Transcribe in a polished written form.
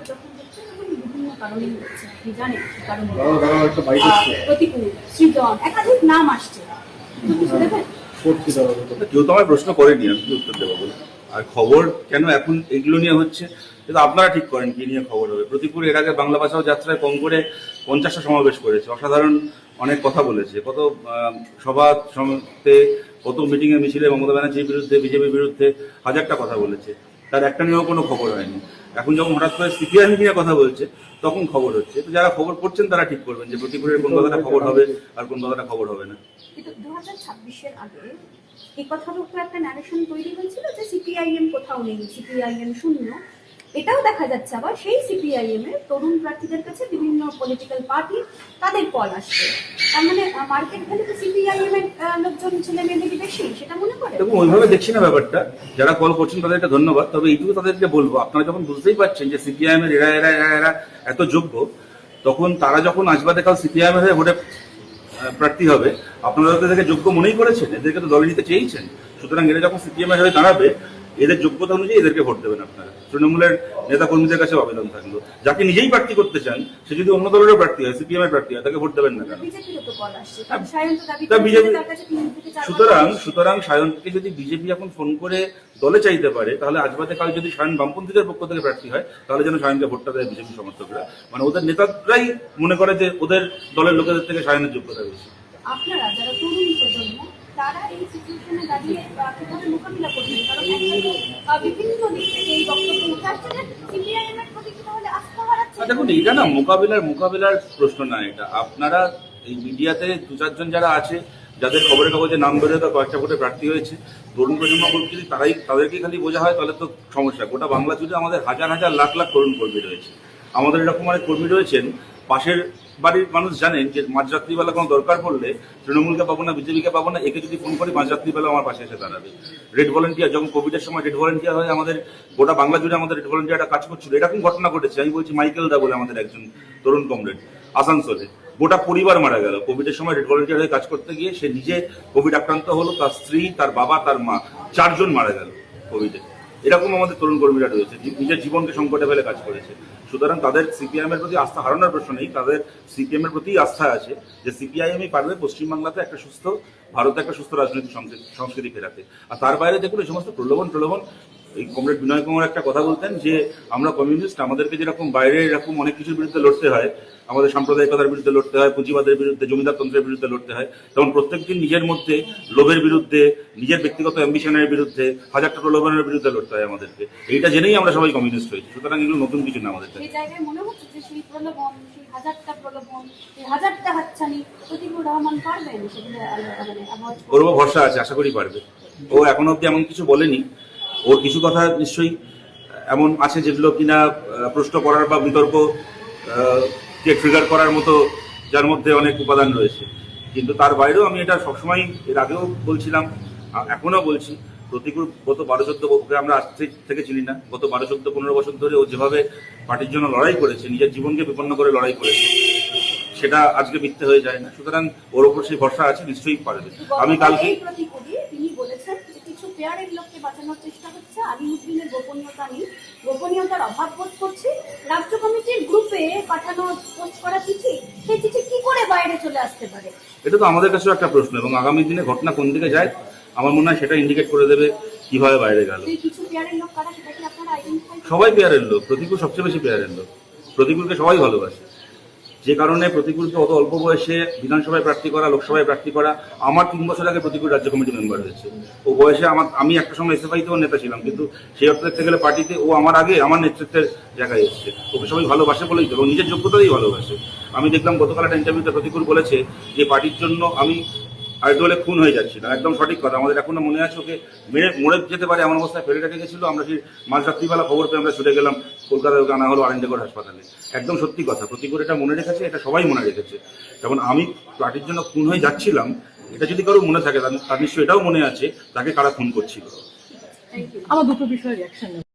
যখন হচ্ছে তখন বিভিন্ন কারণেই হচ্ছে, আপনি জানেন কারণ প্রতিকূল, সৃজন, একাধিক নাম আসছে। কেউ তো আমার প্রশ্ন করেনি, আমি কি উত্তর দেবো বলে? আর খবর কেন এখন এগুলো নিয়ে হচ্ছে কিন্তু আপনারা ঠিক করেন কি নিয়ে খবর হবে। প্রতিকূল এর আগে বাংলা ভাষাও যাত্রায় কম করে 50টা সমাবেশ করেছে, অসাধারণ অনেক কথা বলেছে, কত সভা সমিতিতে, কত মিটিংয়ে মিছিলে মমতা ব্যানার্জির বিরুদ্ধে, বিজেপির বিরুদ্ধে হাজারটা কথা বলেছে, তার একটা নিয়েও কোনো খবর হয়নি। এখন যখন হঠাৎ করে সিপিআইএম নিয়ে কথা বলছে তখন খবর হচ্ছে। তো যারা খবর করছেন তারা ঠিক করবেন যে প্রতিকূলের কোন কথাটা খবর হবে আর কোন কথাটা খবর হবে না। কিন্তু 2026-এর আগে এই কথার উপর একটা ন্যারেশন তৈরি হয়েছিল যে সিপিআইএম কোথাও নেই, সিপিআইএম শূন্য। এটাও দেখা যাচ্ছে আবার সেই সিপিআইএম এর তরুণ প্রার্থীদের কাছে বিভিন্ন পলিটিক্যাল পার্টি তাদের কল আসছে। তার মানে মার্কেট ভ্যালু তো সিপিআইএম এর লোকজন ছেলে মেয়েদের বেশি, সেটা মনে করে? এবং ওইভাবে দেখছি না ব্যাপারটা। যারা কল করছেন তাদেরকে ধন্যবাদ, তবে এইটুকু তাদেরকে বলবো, আপনারা যখন বুঝতেই পারছেন যে সিপিআইএম এর এরা এরা এরা এরা এত যোগ্য, তখন তারা যখন আসবাদে কাল সিপিআইএম হয়ে ভোটে প্রার্থী হবে, আপনারা তাদেরকে যোগ্য মনেই করেছেন, এদেরকে তো দলে নিতে চেয়েছেন। সুতরাং এরা যখন সিপিএম এর হয়ে দাঁড়াবে, এদের যোগ্যতা অনুযায়ী এদেরকে ভোট দেবেন আপনারা। তৃণমূলের নেতা কর্মীদের কাছে আবেদন থাকলো, যাকে নিজেই প্রার্থী করতে চান সে যদি অন্য দলেরও প্রার্থী হয়, সিপিএম এর প্রার্থী হয়, তাকে ভোট দেবেন না কেন? সুতরাং সায়নকে যদি বিজেপি এখন ফোন করে দলে চাইতে পারে, তাহলে আজবাদে কাল যদি সায়ন বামপন্থীদের পক্ষ থেকে প্রার্থী হয়, তাহলে যেন সায়নকে ভোটটা দেয় বিজেপি সমর্থকরা। মানে ওদের নেতারাই মনে করে যে ওদের দলের লোকেদের থেকে সায়নের যোগ্যতা বেশি। আপনারা যারা তরুণ প্রজন্ম, তারা এই সিচুয়েশনে দাঁড়িয়ে কিভাবে মোকাবিলা করবেন? কারণ বিভিন্ন দিক থেকে এই বক্তব্য উঠে আসছে যে সিপিআইএম এর প্রতি তাহলে আস্থা হারাচ্ছে। দেখুন, এটা না মোকাবিলার প্রশ্ন না, এটা আপনারা এই মিডিয়াতে দু চারজন যারা আছে, যাদের খবরের কাগজে নাম বেরোয় বা কয়েকটা ভোটে প্রার্থী হয়েছে, তরুণ প্রজন্ম যদি তাদেরকে খালি বোঝা হয় তাহলে তো সমস্যা। গোটা বাংলা জুড়ে আমাদের হাজার হাজার লাখ লাখ তরুণ কর্মী রয়েছে। আমাদের এরকম অনেক কর্মী রয়েছেন, পাশের বাড়ির মানুষ জানেন যে মাঝরাত্রিবেলা কোনো দরকার পড়লে তৃণমূলকে পাবো না, বিজেপিকে পাবো না, একে যদি ফোন করি মাঝরাত্রিবেলা আমার পাশে এসে দাঁড়াবে। রেড ভলেন্টিয়ার, যখন কোভিডের সময় রেড ভলেন্টিয়ার হয়ে আমাদের গোটা বাংলা জুড়ে আমাদের রেড ভলেন্টিয়ারটা কাজ করছিল, এরকম ঘটনা ঘটেছে। আমি বলছি মাইকেল দা বলে আমাদের একজন তরুণ কমরেড আসানসোলে, গোটা পরিবার মারা গেল কোভিডের সময় রেড ভলেন্টিয়ার হয়ে কাজ করতে গিয়ে। সে নিজে কোভিড আক্রান্ত হলো, তার স্ত্রী, তার বাবা, তার মা, 4 জন মারা গেল কোভিডে। এরকম আমাদের তরুণ কর্মীরা রয়েছে, নিজের জীবনকে সংকটে ফেলে কাজ করেছে। সুতরাং তাদের সিপিআইএম এর প্রতি আস্থা হারানোর প্রশ্ন নেই, তাদের সিপিএম এর প্রতি আস্থা আছে যে সিপিআইএমই পারবে পশ্চিমবাংলাতে একটা সুস্থ ভারতে একটা সুস্থ রাজনৈতিক সংস্কৃতি ফেরাতে। আর তার বাইরে দেখুন এই সমস্ত প্রলোভন এই কমরেড বিনয় কুমার একটা কথা বলতেন যে আমরা কমিউনিস্ট, আমাদেরকে যেরকম বাইরে এরকম অনেক কিছুর বিরুদ্ধে লড়তে হয়, আমাদের সাম্প্রদায়িকতার বিরুদ্ধে লড়তে হয়, পুঁজিবাদের বিরুদ্ধে, জমিদারতন্ত্রের বিরুদ্ধে লড়তে হয়, তেমন প্রত্যেকদিন নিজের মধ্যে লোভের বিরুদ্ধে, নিজের ব্যক্তিগত অ্যাম্বিশনের বিরুদ্ধে, হাজারটা প্রলোভনের বিরুদ্ধে লড়তে হয় আমাদেরকে। এইটা জেনেই আমরা সবাই কমিউনিস্ট হয়েছি। সুতরাং এগুলো নতুন কিছু না আমাদের। মনে হচ্ছে যে সেই প্রলোভন, সেই হাজারটা প্রলোভন, সেই হাজারটা হাতছানি প্রতিকূল রহমান পারবেন সেগুলো করবো, ভরসা আছে, আশা করি পারবে। ও এখনো অব্দি এমন কিছু বলেনি, ওর কিছু কথা নিশ্চয়ই এমন আছে যেগুলো কিনা প্রশ্ন করার বা বিতর্ক কে ট্রিগার করার মতো, যার মধ্যে অনেক উপাদান রয়েছে। কিন্তু তার বাইরেও আমি এটা সবসময়, এর আগেও বলছিলাম, এখনো বলছি, প্রতিকূল গত 12-14 ওকে আমরা আজ থেকে চিনি না। গত 12-14-15 বছর ধরে ও যেভাবে পার্টির জন্য লড়াই করেছে, নিজের জীবনকে বিপন্ন করে লড়াই করেছে, সেটা আজকে মিথ্যে হয়ে যায় না। সুতরাং ওর ওপর সেই ভরসা আছে, নিশ্চয়ই পারবে। আমি কালকে তিনি বলেছেন যে কিছু পেয়ারের লোককে বাঁচানোর চেষ্টা হচ্ছে, আলিমুদ্দিনের গোপনীয়তা নেই, গোপনীয়তার অভাব বোধ করছি। রাজ্য কমিটির গ্রুপে পাঠানো পোস্ট করা চিঠি, সেই চিঠি কি করে বাইরে চলে আসতে পারে? এটা তো আমাদের কাছেও একটা প্রশ্ন, এবং আগামী দিনে ঘটনা কোন দিকে যায় আমার মনে হয় সেটা ইন্ডিকেট করে দেবে কিভাবে বাইরে গেল। সবাই পেয়ারের লোক, প্রতিকূল সবচেয়ে বেশি পেয়ারের লোক। প্রতিকূলকে সবাই ভালোবাসে, যে কারণে প্রতিকূলকে অত অল্প বয়সে বিধানসভায় প্রার্থী করা, লোকসভায় প্রার্থী করা। আমার 3 বছর আগে প্রতিকূল রাজ্য কমিটি মেম্বার হয়েছে। ও বয়সে আমি একটা সময় এসএফআইতেও নেতা ছিলাম, কিন্তু সেই অর্থ দেখতে গেলে পার্টিতে ও আমার আগে আমার নেতৃত্বের জায়গায় এসছে। ওকে সবাই ভালোবাসে বলেই তো, এবং নিজের যোগ্যতাতেই ভালোবাসে। আমি দেখলাম গতকাল একটা ইন্টারভিউতে প্রতিকূল বলেছে যে পার্টির জন্য আমি আইডলে খুন হয়ে যাচ্ছিলাম। একদম সঠিক কথা। আমাদের এখনো মনে আছে ওকে মরে যেতে পারে এমন অবস্থায় ফেলে রেখে গেছিল। আমরা সেই মাঝরাত্রিবেলা খবর পেয়ে আমরা ছুটে গেলাম কলকাতায়, ওকে আনা হলো আরেন্ডেগড় হাসপাতালে। একদম সত্যি কথা, প্রতিকূল এটা মনে রেখেছে, এটা সবাই মনে রেখেছে। যেমন আমি পার্টির জন্য খুন হয়ে যাচ্ছিলাম, এটা যদি কারো মনে থাকে তার নিশ্চয়ই এটাও মনে আছে তাকে কারা খুন করছিল। আমার দুটো বিষয়ে রিঅ্যাকশন